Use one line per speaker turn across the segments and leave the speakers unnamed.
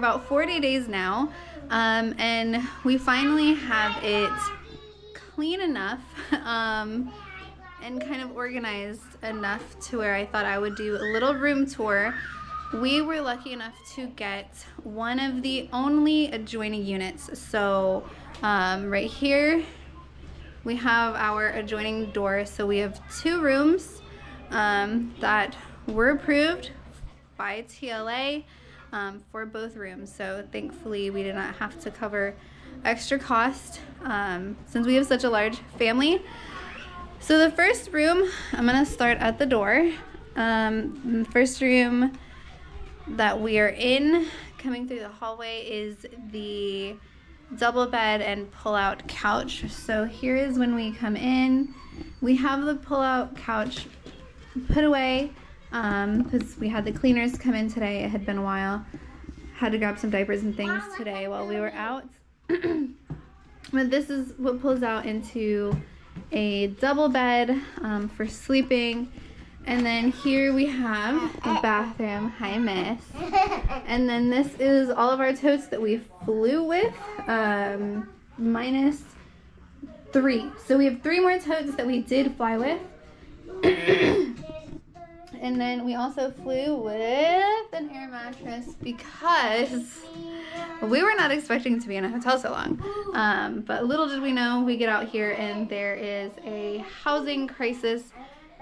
about 40 days now, and we finally have it clean enough and kind of organized enough to where I thought I would do a little room tour. We were lucky enough to get one of the only adjoining units. So right here we have our adjoining door. So we have 2 rooms that were approved by TLA for both rooms. So thankfully we did not have to cover extra cost since we have such a large family. So the first room, I'm gonna start at the door. The first room that we are in, coming through the hallway, is the double bed and pull-out couch. So here is when we come in. We have the pull-out couch put away because we had the cleaners come in today. It had been a while. Had to grab some diapers and things today while we were out. But this is what pulls out into a double bed for sleeping. And then here we have a bathroom. Hi, miss. And then this is all of our totes that we flew with, minus 3. So we have 3 more totes that we did fly with. And then we also flew with an air mattress because we were not expecting to be in a hotel so long. But little did we know, we get out here and there is a housing crisis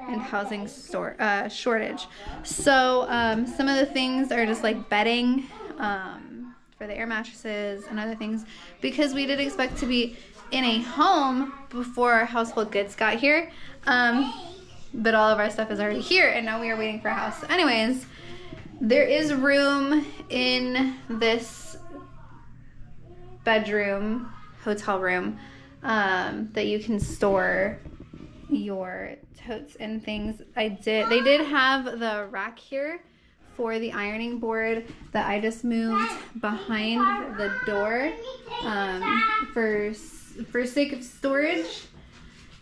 and housing shortage. So some of the things are just like bedding for the air mattresses and other things, because we did expect to be in a home before our household goods got here. But all of our stuff is already here and now we are waiting for a house. Anyways, there is room in this bedroom, hotel room, that you can store your totes and things. They did have the rack here for the ironing board that I just moved behind the door for sake of storage.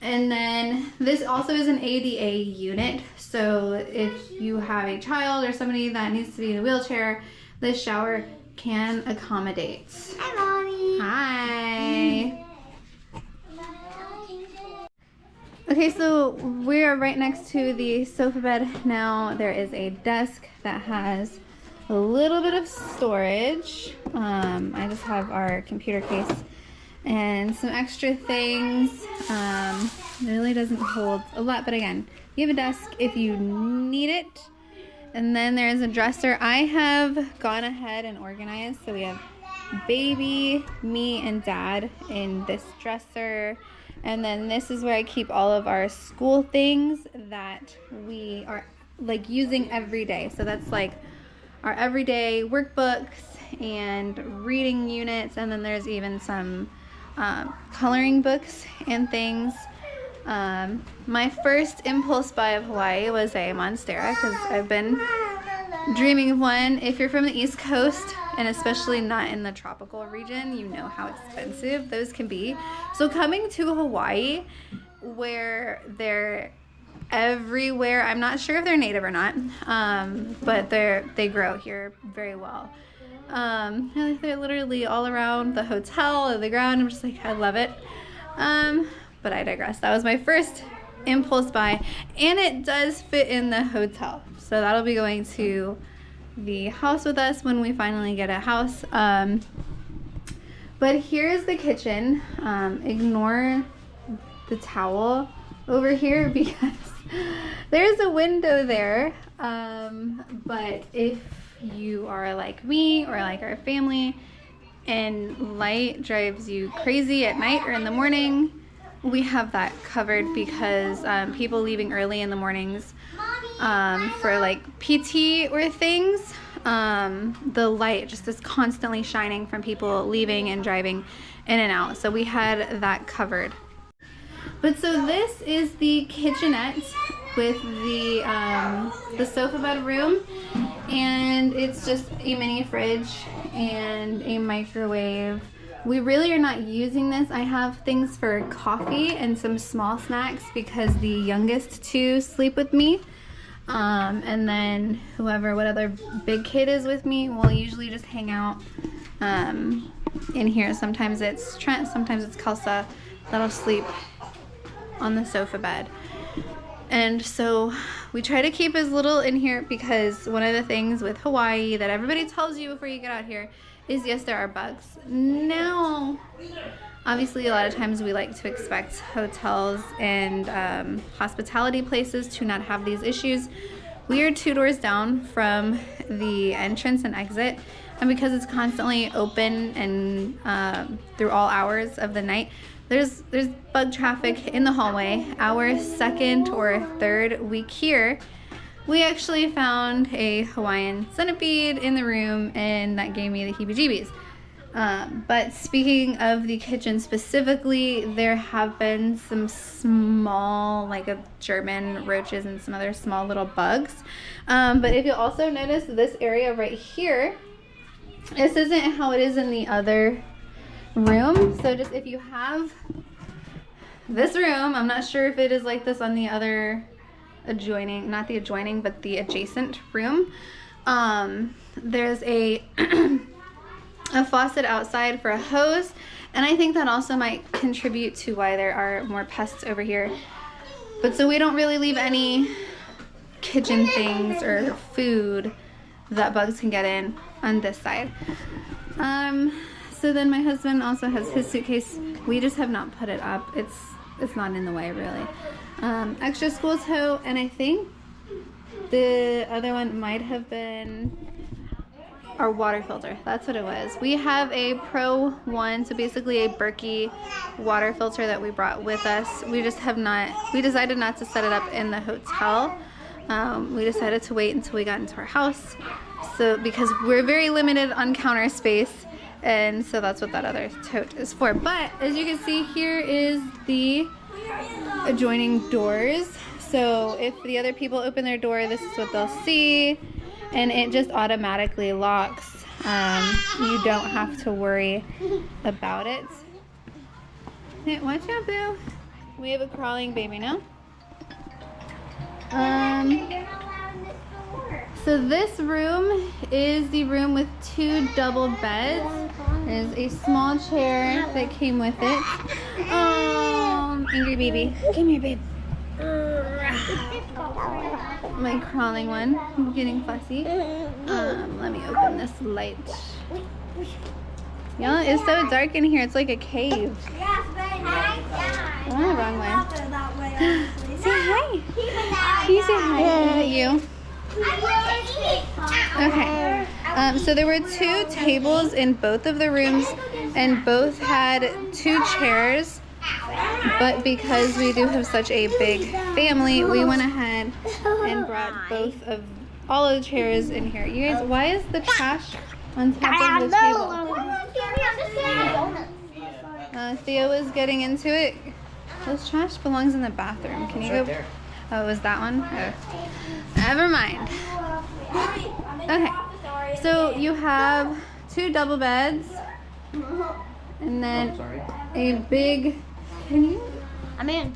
And then this also is an ADA unit, so if you have a child or somebody that needs to be in a wheelchair, this shower can accommodate.
Hi, Mommy.
Hi. Okay, so we are right next to the sofa bed now. There is a desk that has a little bit of storage. I just have our computer case and some extra things. It really doesn't hold a lot, but again, you have a desk if you need it. And then there's a dresser. I have gone ahead and organized, so we have baby, me, and dad in this dresser. And then this is where I keep all of our school things that we are like using every day. So that's like our everyday workbooks and reading units. And then there's even some coloring books and things. My first impulse buy of Hawaii was a Monstera because I've been dreaming of one. If you're from the East Coast, and especially not in the tropical region, you know how expensive those can be. So coming to Hawaii, where they're everywhere, I'm not sure if they're native or not, but they grow here very well. They're literally all around the hotel or the ground. I'm just like, I love it. But I digress. That was my first impulse buy, and it does fit in the hotel. So that'll be going to the house with us when we finally get a house. But here's the kitchen. Ignore the towel over here because there's a window there. But if you are like me or like our family and light drives you crazy at night or in the morning, we have that covered because people leaving early in the mornings for like PT or things, the light just is constantly shining from people leaving and driving in and out. So we had that covered. But so this is the kitchenette with the sofa bed room, and it's just a mini fridge and a microwave. We really are not using this. I have things for coffee and some small snacks because the youngest 2 sleep with me. And then whatever big kid is with me will usually just hang out in here. Sometimes it's Trent, sometimes it's Kelsa that'll sleep on the sofa bed. And so we try to keep as little in here, because one of the things with Hawaii that everybody tells you before you get out here is, yes, there are bugs. Now, obviously, a lot of times we like to expect hotels and hospitality places to not have these issues. We are 2 doors down from the entrance and exit, and because it's constantly open and through all hours of the night, there's bug traffic in the hallway. Our second or third week here, we actually found a Hawaiian centipede in the room, and that gave me the heebie-jeebies. But speaking of the kitchen specifically, there have been some small, like German roaches and some other small little bugs. But if you'll also notice this area right here, this isn't how it is in the other room. So just if you have this room, I'm not sure if it is like this on the other adjoining, not the adjoining, but the adjacent room. There's a faucet outside for a hose, and I think that also might contribute to why there are more pests over here. But so we don't really leave any kitchen things or food that bugs can get in on this side. So then my husband also has his suitcase. We just have not put it up. It's not in the way, really. Extra school tote, and I think the other one might have been our water filter. That's what it was. We have a Pro 1, so basically a Berkey water filter that we brought with us. We decided not to set it up in the hotel. We decided to wait until we got into our house, so because we're very limited on counter space, and so that's what that other tote is for. But as you can see, here is the adjoining doors. So if the other people open their door, this is what they'll see, and it just automatically locks. You don't have to worry about it. Hey, watch out, boo. We have a crawling baby now. So this room is the room with 2 double beds. There's a small chair that came with it. Oh, angry baby. Come here, babe. My crawling one. I'm getting fussy. Let me open this light. Y'all, it's so dark in here. It's like a cave. Oh, wrong way. Say hi. Can you say hi? Is it you? Okay. So there were 2 tables in both of the rooms, and both had 2 chairs. But because we do have such a big family, we went ahead and brought all of the chairs in here. You guys, why is the trash on top of the table? Theo was getting into it. This trash belongs in the bathroom. Can you go? There. Oh, it was that one? Oh. Never mind. Okay. So you have 2 double beds, and then a big. I'm in.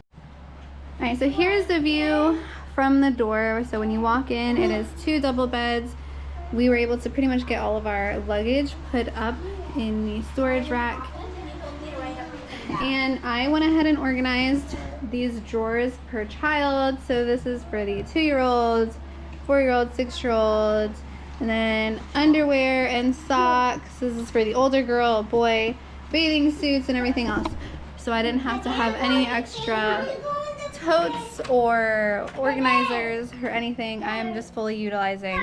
Alright, so here's the view from the door. So when you walk in, it is 2 double beds. We were able to pretty much get all of our luggage put up in the storage rack. And I went ahead and organized these drawers per child. So this is for the 2-year-olds, 4-year-olds, 6-year-olds, and then underwear and socks. This is for the older girl, boy, bathing suits and everything else. So I didn't have to have any extra totes or organizers or anything. I am just fully utilizing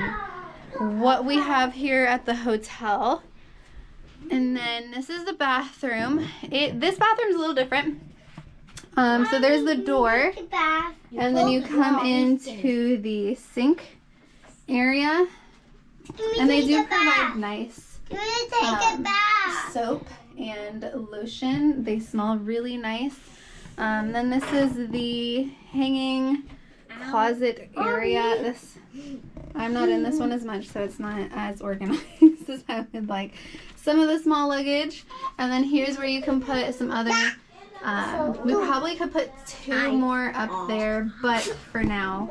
what we have here at the hotel. And then this is the bathroom. This bathroom's a little different. So there's the door, and then you come into the sink area, and they do provide nice soap and lotion. They smell really nice. Then this is the hanging closet area. I'm not in this one as much, so it's not as organized as I would like. Some of the small luggage, and then here's where you can put some other We probably could put 2 more up there, but for now,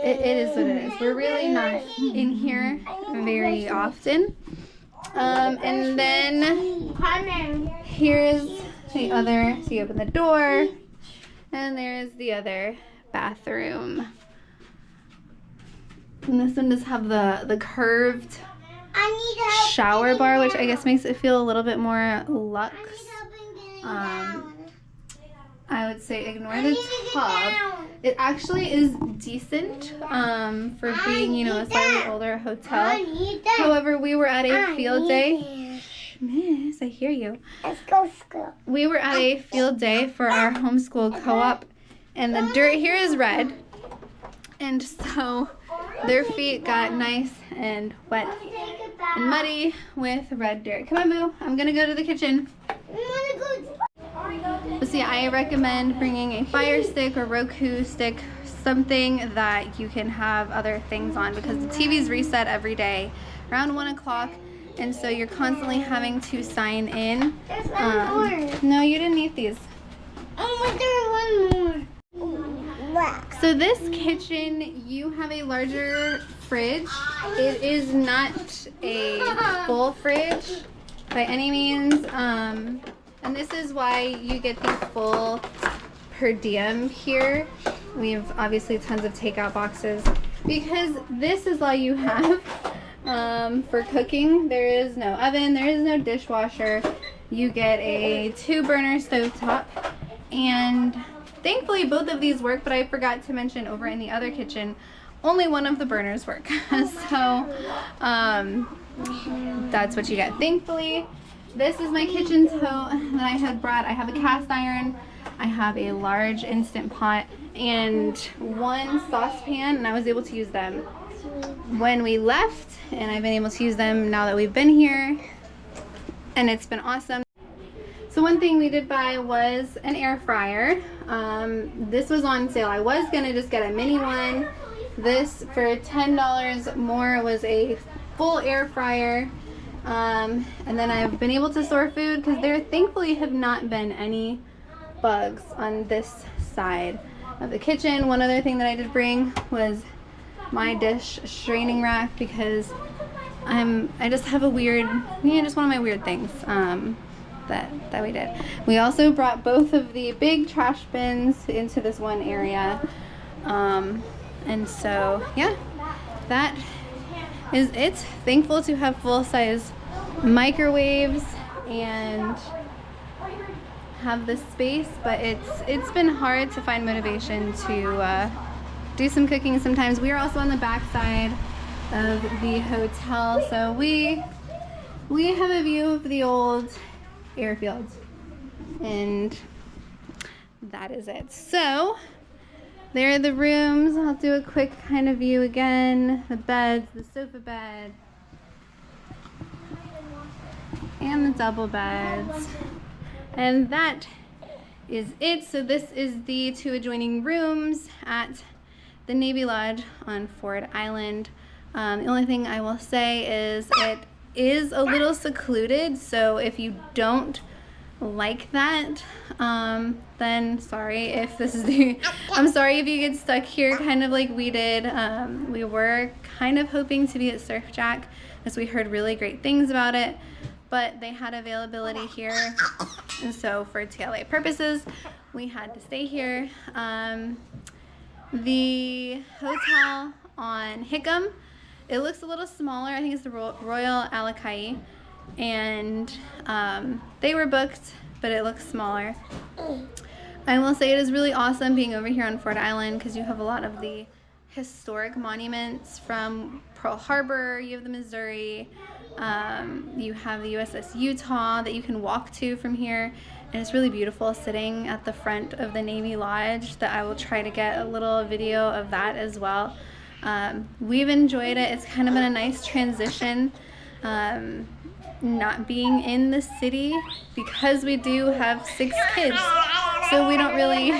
it is what it is. We're really not in here very often. And then here's the other, so you open the door, and there's the other bathroom. And this one does have the curved shower bar, which I guess makes it feel a little bit more luxe. I would say ignore the tub. It actually is decent for being, you know, a slightly older hotel. However, we were at a field day. Miss, I hear you.
Let's go school.
We were at a field day for our homeschool co-op, and the dirt here is red. And so their feet got nice and wet and muddy with red dirt. Come on, Boo. I'm going to go to the kitchen. So yeah, I recommend bringing a Fire Stick or Roku stick, something that you can have other things on, because the TV's reset every day around 1 o'clock, and so you're constantly having to sign in.
There's one more.
No, you didn't eat these.
Oh, there's one more.
So this kitchen, you have a larger fridge. It is not a full fridge by any means. And this is why you get the full per diem here. We have obviously tons of takeout boxes, because this is all you have for cooking. There is no oven, there is no dishwasher. You get a 2-burner stovetop, and thankfully both of these work, but I forgot to mention over in the other kitchen, only one of the burners work. So that's what you get, thankfully. This is my kitchen tote that I had brought. I have a cast iron, I have a large Instant Pot, and 1 saucepan, and I was able to use them when we left, and I've been able to use them now that we've been here, and it's been awesome. So one thing we did buy was an air fryer. This was on sale. I was gonna just get a mini one. This, for $10 more, was a full air fryer. And then I've been able to store food, because there thankfully have not been any bugs on this side of the kitchen. One other thing that I did bring was my dish straining rack, because I just have a weird, just one of my weird things that we did. We also brought both of the big trash bins into this one area, and so yeah, that is it. Thankful to have full-size microwaves and have this space, but it's been hard to find motivation to do some cooking sometimes. We are also on the back side of the hotel, so we have a view of the old airfields, and that is it. So there are the rooms. I'll do a quick kind of view again. The beds, the sofa bed, and the double beds. And that is it. So this is the 2 adjoining rooms at the NaVy Lodge on Ford Island. The only thing I will say is it is a little secluded, so if you don't like that, then sorry if this is the I'm sorry if you get stuck here kind of like we did. We were kind of hoping to be at Surf Jack, as we heard really great things about it, but they had availability here, and so for TLA purposes we had to stay here. The hotel on Hickam, it looks a little smaller. I think it's the Royal Alakai, and they were booked, but it looks smaller. I will say it is really awesome being over here on Ford Island, because you have a lot of the historic monuments from Pearl Harbor. You have the Missouri, you have the USS Utah that you can walk to from here, and it's really beautiful sitting at the front of the NaVy Lodge. That I will try to get a little video of that as well. We've enjoyed it. It's kind of been a nice transition, not being in the city, because we do have 6 kids, so we don't really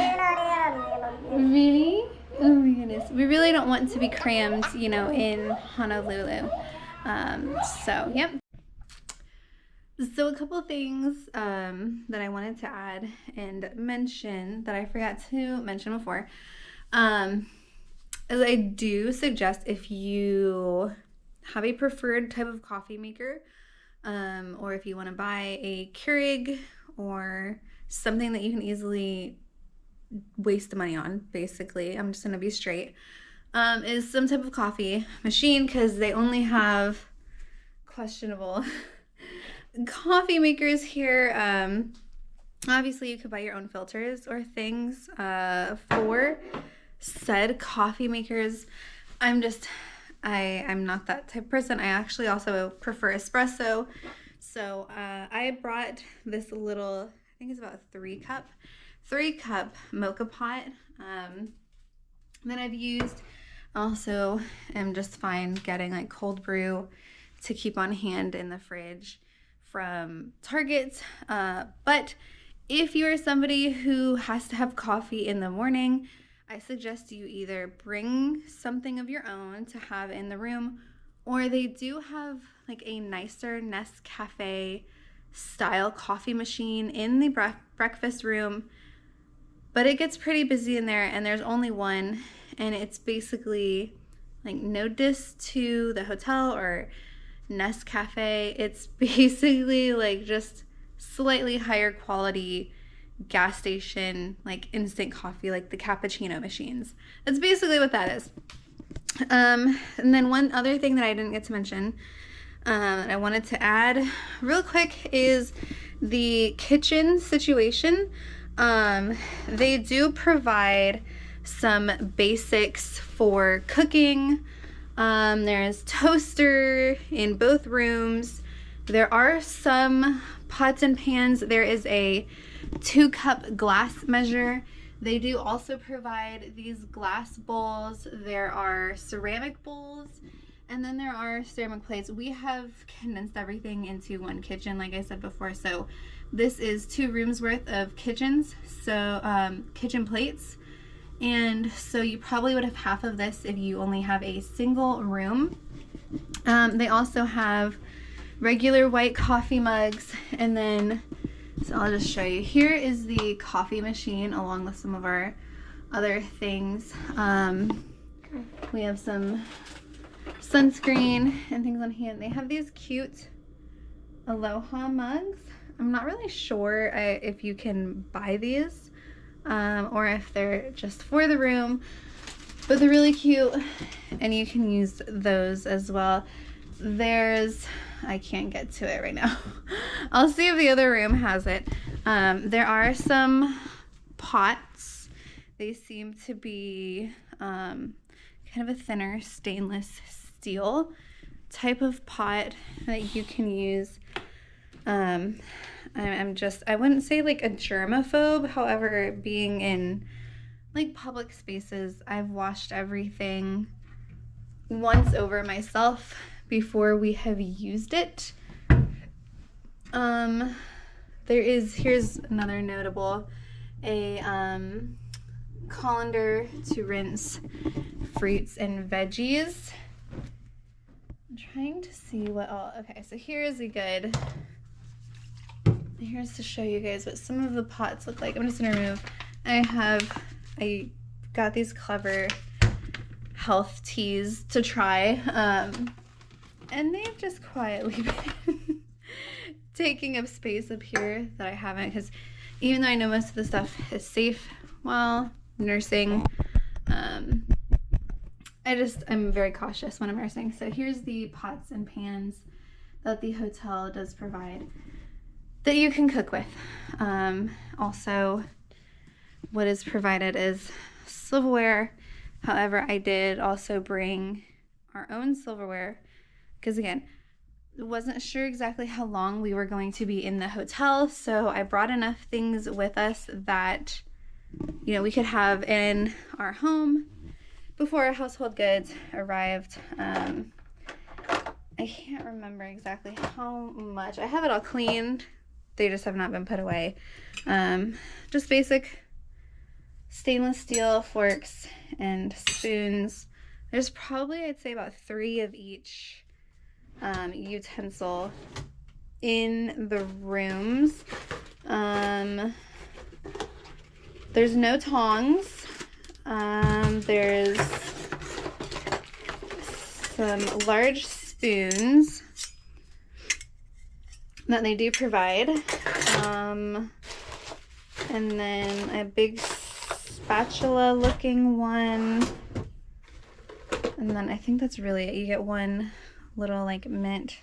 oh my goodness, we really don't want to be crammed, in Honolulu. So yep. So a couple things that I wanted to add and mention that I forgot to mention before. Is I do suggest, if you have a preferred type of coffee maker, or if you want to buy a Keurig or something that you can easily waste the money on, basically, I'm just going to be straight, is some type of coffee machine, because they only have questionable coffee makers here. Obviously, you could buy your own filters or things for said coffee makers. I'm not that type of person. I actually also prefer espresso. So I brought this little, I think it's about a three cup mocha pot that I've used. Also am just fine getting like cold brew to keep on hand in the fridge from Target. But if you are somebody who has to have coffee in the morning, I suggest you either bring something of your own to have in the room, or they do have like a nicer Nescafe style coffee machine in the breakfast room, but it gets pretty busy in there, and there's only one, and it's basically like no diss to the hotel or Nescafe. It's basically like just slightly higher quality gas station, like instant coffee, like the cappuccino machines. That's basically what that is. And then one other thing that I didn't get to mention, I wanted to add real quick, is the kitchen situation. They do provide some basics for cooking. There's toaster in both rooms. There are some pots and pans. There is a 2-cup glass measure. They do also provide these glass bowls. There are ceramic bowls, and then there are ceramic plates. We have condensed everything into one kitchen, like I said before. So this is 2 rooms worth of kitchens, so kitchen plates. And so you probably would have half of this if you only have a single room. They also have regular white coffee mugs, and then, so I'll just show you. Here is the coffee machine along with some of our other things. We have some sunscreen and things on hand. They have these cute Aloha mugs. I'm not really sure if you can buy these or if they're just for the room, but they're really cute, and you can use those as well. I can't get to it right now. I'll see if the other room has it. There are some pots. They seem to be kind of a thinner stainless steel type of pot that you can use. I wouldn't say like a germaphobe. However, being in like public spaces, I've washed everything once over myself before we have used it. Here's another notable, a colander to rinse fruits and veggies. I'm trying to see what all, okay, so here's to show you guys what some of the pots look like. I'm just gonna remove, I got these clever health teas to try, and they've just quietly been taking up space up here that I haven't, because even though I know most of the stuff is safe while nursing, I'm very cautious when I'm nursing. So here's the pots and pans that the hotel does provide that you can cook with. Also, what is provided is silverware. However, I did also bring our own silverware, because again, wasn't sure exactly how long we were going to be in the hotel, so I brought enough things with us that, you know, we could have in our home before our household goods arrived. I can't remember exactly how much. I have it all cleaned. They just have not been put away. Just basic stainless steel forks and spoons. There's probably, I'd say, about 3 of each utensil in the rooms. There's no tongs. There's some large spoons that they do provide. And then a big spatula looking one. And then I think that's really it. You get one little like mitt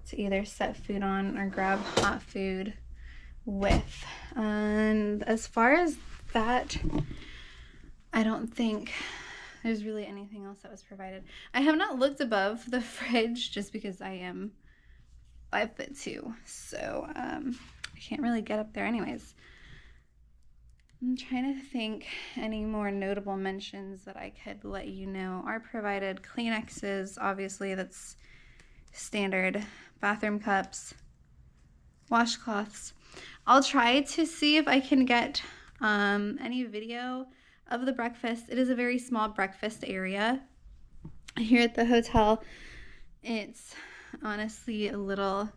to either set food on or grab hot food with. And as far as that, I don't think there's really anything else that was provided. I have not looked above the fridge just because I am 5'2", so I can't really get up there anyways. I'm trying to think any more notable mentions that I could let you know are provided. Kleenexes, obviously, that's standard. Bathroom cups, washcloths. I'll try to see if I can get any video of the breakfast. It is a very small breakfast area here at the hotel. It's honestly a little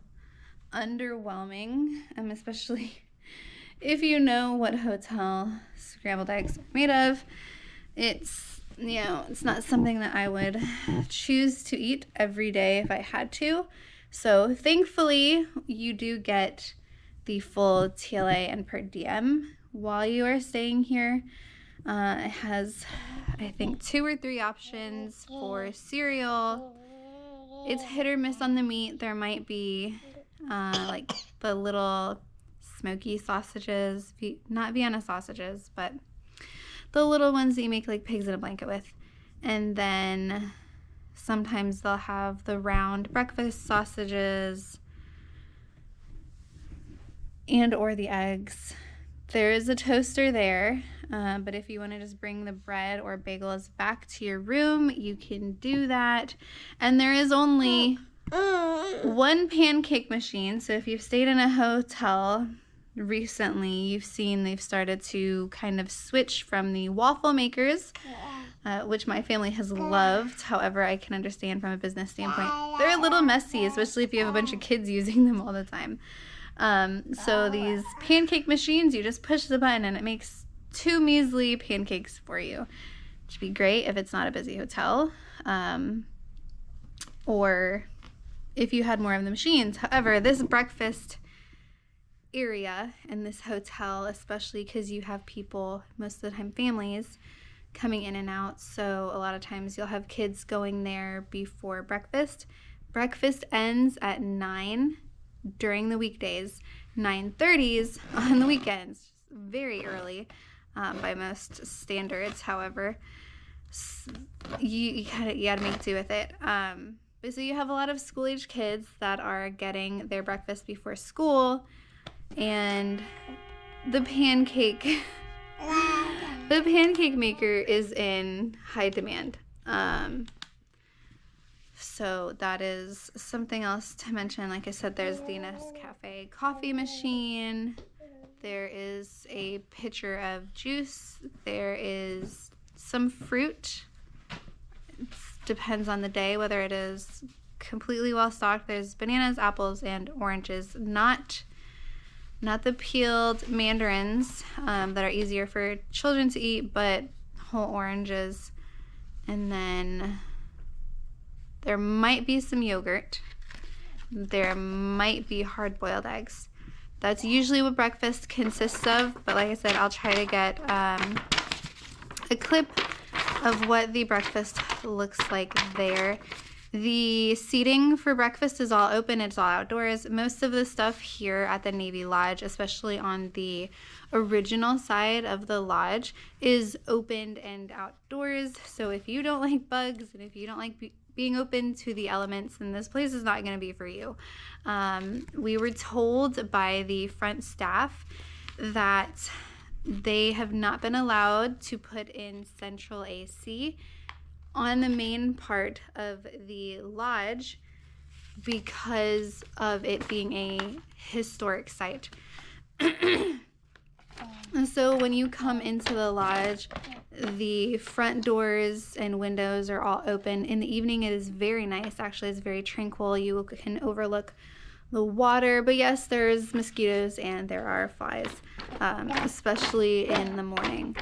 underwhelming, especially if you know what hotel scrambled eggs are made of. It's, you know, it's not something that I would choose to eat every day if I had to. So thankfully, you do get the full TLA and per diem while you are staying here. It has, I think, 2 or 3 options for cereal. It's hit or miss on the meat. There might be like the little smoky sausages, not Vienna sausages, but the little ones that you make like pigs in a blanket with. And then sometimes they'll have the round breakfast sausages and or the eggs. There is a toaster there, but if you want to just bring the bread or bagels back to your room, you can do that. And there is only one pancake machine. So if you've stayed in a hotel recently, you've seen they've started to kind of switch from the waffle makers, which my family has loved. However, I can understand from a business standpoint, they're a little messy, especially if you have a bunch of kids using them all the time. So these pancake machines, you just push the button and it makes 2 measly pancakes for you, which would be great if it's not a busy hotel, or if you had more of the machines. However, this breakfast area in this hotel, especially because you have people, most of the time families, coming in and out, so a lot of times you'll have kids going there before breakfast. Breakfast ends at 9 during the weekdays, 9:30 on the weekends. Very early by most standards. However, you gotta make do with it. But so you have a lot of school-age kids that are getting their breakfast before school, and the pancake maker is in high demand. So that is something else to mention. Like I said, there's the Nescafe coffee machine. There is a pitcher of juice. There is some fruit. It depends on the day whether it is completely well stocked. There's bananas, apples, and oranges. Not the peeled mandarins that are easier for children to eat, but whole oranges. And then there might be some yogurt. There might be hard-boiled eggs. That's usually what breakfast consists of, but like I said, I'll try to get a clip of what the breakfast looks like there. The seating for breakfast is all open. It's all outdoors. Most of the stuff here at the NaVy Lodge, especially on the original side of the lodge, is opened and outdoors. So if you don't like bugs and if you don't like being open to the elements, then this place is not going to be for you. We were told by the front staff that they have not been allowed to put in central AC on the main part of the lodge because of it being a historic site. And so when you come into the lodge, the front doors and windows are all open. In the evening, it is very nice. Actually, it's very tranquil. You can overlook the water. But yes, there's mosquitoes and there are flies, especially in the morning.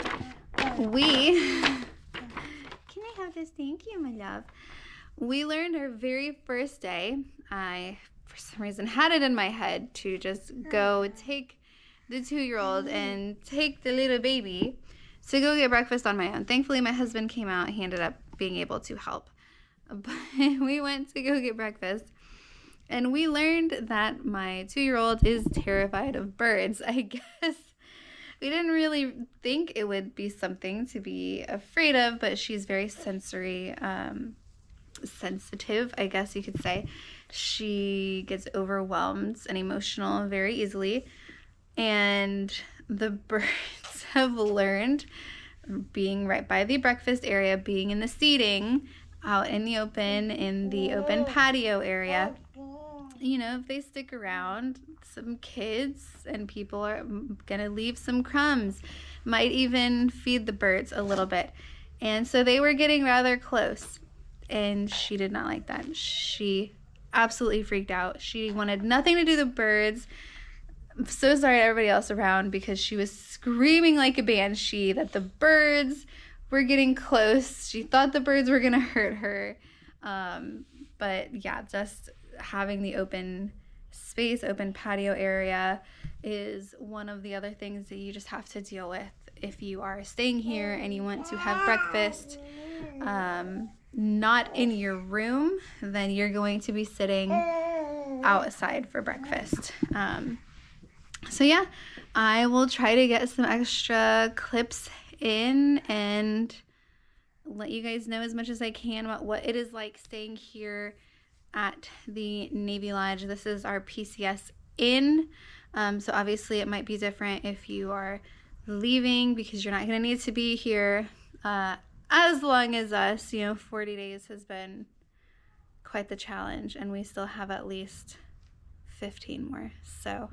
Can I have this? Thank you, my love. We learned our very first day. I, for some reason, had it in my head to just go take the 2-year-old and take the little baby to go get breakfast on my own. Thankfully, my husband came out. He ended up being able to help. But we went to go get breakfast, and we learned that my 2-year-old is terrified of birds. I guess we didn't really think it would be something to be afraid of, but she's very sensory sensitive, I guess you could say. She gets overwhelmed and emotional very easily, and the birds have learned, being right by the breakfast area, being in the seating out in the open patio area, you know, if they stick around, some kids and people are gonna leave some crumbs, might even feed the birds a little bit. And so they were getting rather close, and she did not like that. She absolutely freaked out. She wanted nothing to do with the birds. I'm so sorry to everybody else around, because she was screaming like a banshee that the birds were getting close. She thought the birds were gonna hurt her. But yeah, just having the open space, open patio area is one of the other things that you just have to deal with if you are staying here and you want to have breakfast not in your room. Then you're going to be sitting outside for breakfast. So yeah, I will try to get some extra clips in and let you guys know as much as I can about what it is like staying here at the NaVy Lodge. This is our PCS Inn, so obviously it might be different if you are leaving, because you're not going to need to be here as long as us. You know, 40 days has been quite the challenge, and we still have at least 15 more. So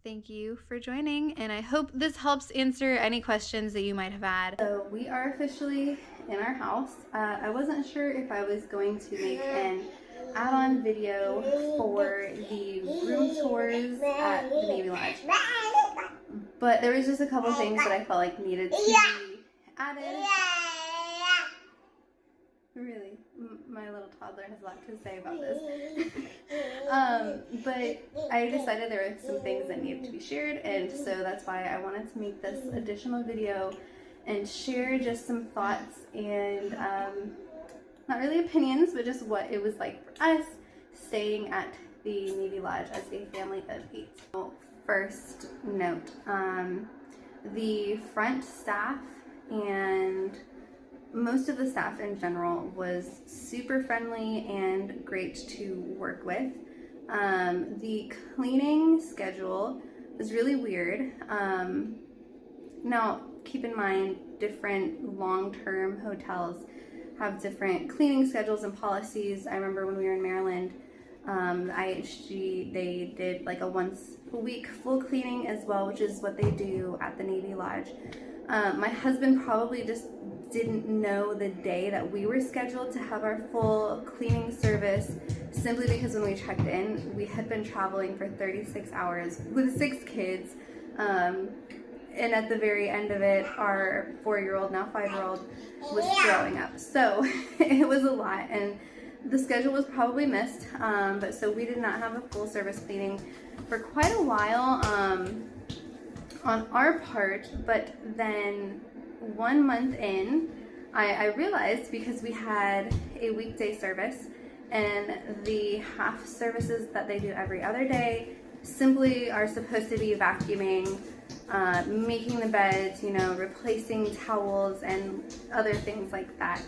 thank you for joining, and I hope this helps answer any questions that you might have had. So we are officially in our house. I wasn't sure if I was going to make an add-on video for the room tours at the NaVy Lodge, but there was just a couple things that I felt like needed to be added. Really, my little toddler has a lot to say about this. But I decided there were some things that needed to be shared, and so that's why I wanted to make this additional video and share just some thoughts and not really opinions, but just what it was like for us staying at the NaVy Lodge as a family of 8. So first note, the front staff and most of the staff in general was super friendly and great to work with. The cleaning schedule was really weird. Now, keep in mind, different long-term hotels have different cleaning schedules and policies. I remember when we were in Maryland, they did like a once-a-week full cleaning as well, which is what they do at the NaVy Lodge. My husband probably just didn't know the day that we were scheduled to have our full cleaning service, simply because when we checked in, we had been traveling for 36 hours with 6 kids. And at the very end of it, our 4-year-old, now 5-year-old, was throwing up. So it was a lot, and the schedule was probably missed. But so we did not have a full service cleaning for quite a while on our part. But then 1 month in, I realized, because we had a weekday service, and the half services that they do every other day simply are supposed to be vacuuming, making the beds, you know, replacing towels and other things like that.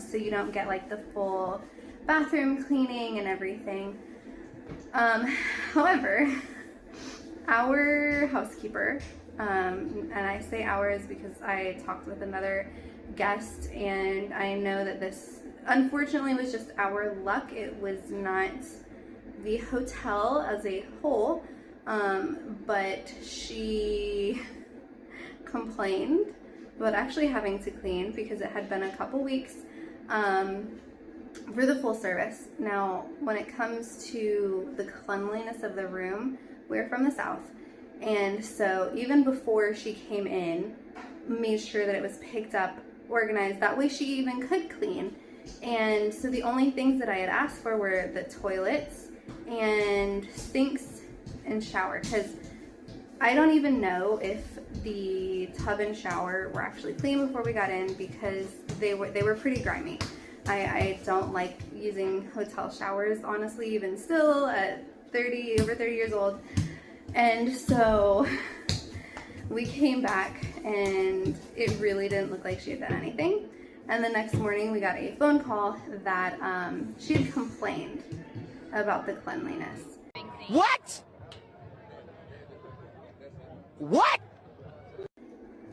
So you don't get like the full bathroom cleaning and everything. However, our housekeeper, and I say ours because I talked with another guest, and I know that this unfortunately was just our luck. It was not the hotel as a whole, but she complained about actually having to clean because it had been a couple weeks for the full service. Now, when it comes to the cleanliness of the room, we're from the South. And so even before she came in, made sure that it was picked up, organized. That way she even could clean. And so the only things that I had asked for were the toilets and sinks and shower. Because I don't even know if the tub and shower were actually clean before we got in, because they were pretty grimy. I don't like using hotel showers, honestly, even still at over 30 years old. And so we came back and it really didn't look like she had done anything. And the next morning we got a phone call that she had complained about the cleanliness.
What? What?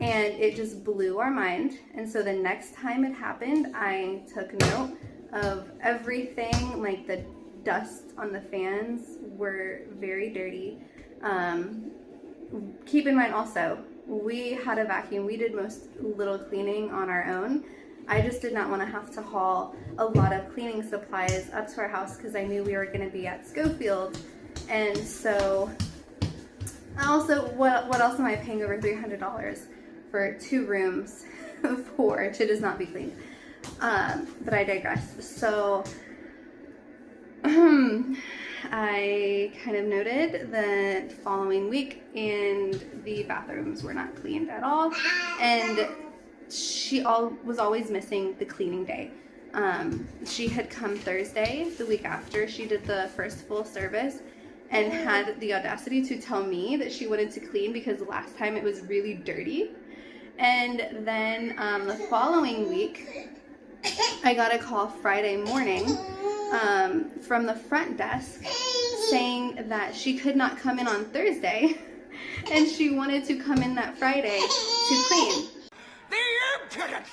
And it just blew our mind. And so the next time it happened, I took note of everything. Like the dust on the fans were very dirty. Keep in mind also, we had a vacuum. We did most little cleaning on our own. I just did not want to have to haul a lot of cleaning supplies up to our house because I knew we were going to be at Schofield. And so also, what else am I paying over $300 for 2 rooms for to just not be cleaned? But I digress. So I kind of noted that following week, and the bathrooms were not cleaned at all, and she was always missing the cleaning day. She had come Thursday, the week after she did the first full service, and had the audacity to tell me that she wanted to clean because last time it was really dirty. And then the following week, I got a call Friday morning from the front desk saying that she could not come in on Thursday and she wanted to come in that Friday to clean.
The impudence!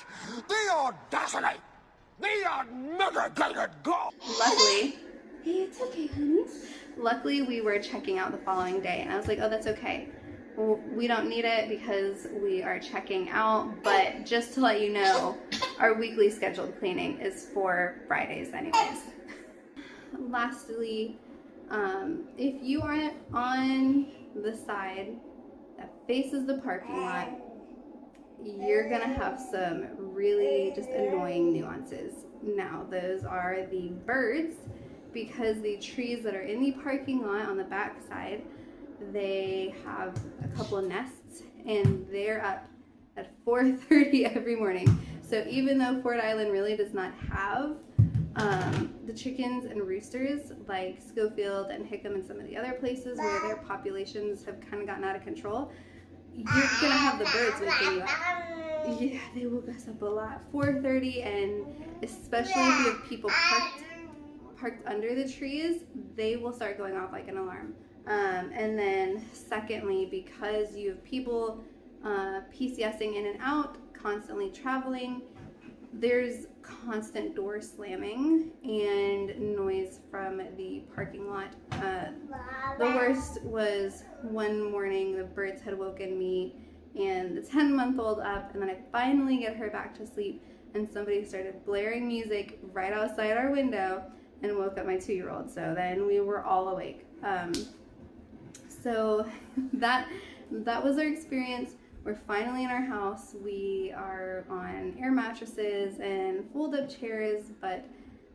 The audacity! The unmitigated gall!
Luckily, hey, it's okay, honey. Luckily, we were checking out the following day, and I was like, oh, that's okay. We don't need it because we are checking out, but just to let you know, our weekly scheduled cleaning is for Fridays anyways. Lastly, if you are on the side that faces the parking lot, you're gonna have some really just annoying nuances. Now, those are the birds, because the trees that are in the parking lot on the back side, they have a couple of nests and they're up at 4:30 every morning. So even though Ford Island really does not have the chickens and roosters like Schofield and Hickam and some of the other places where their populations have kind of gotten out of control, you're gonna have the birds waking you up. Yeah, they woke us up a lot. 4:30, and especially if you have people parked under the trees, they will start going off like an alarm. And then secondly, because you have people PCSing in and out, constantly traveling, there's constant door slamming and noise from the parking lot. The worst was one morning the birds had woken me and the 10-month-old up, and then I finally get her back to sleep, and somebody started blaring music right outside our window and woke up my 2-year-old. So then we were all awake. So that was our experience. We're finally in our house. We are on air mattresses and fold-up chairs, but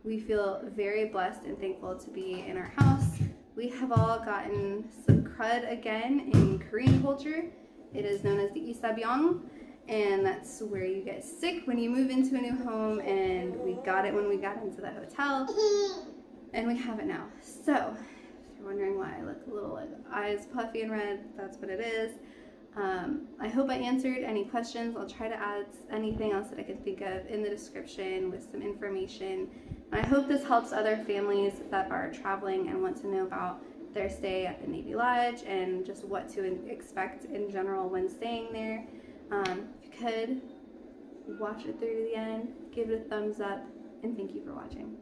we feel very blessed and thankful to be in our house. We have all gotten some crud again in Korean culture. It is known as the isabyong, and that's where you get sick when you move into a new home, and we got it when we got into the hotel, and we have it now. So if you're wondering why I look a little like eyes puffy and red, that's what it is. I hope I answered any questions. I'll try to add anything else that I can think of in the description with some information. And I hope this helps other families that are traveling and want to know about their stay at the NaVy Lodge and just what to expect in general when staying there. If you could, watch it through to the end, give it a thumbs up, and thank you for watching.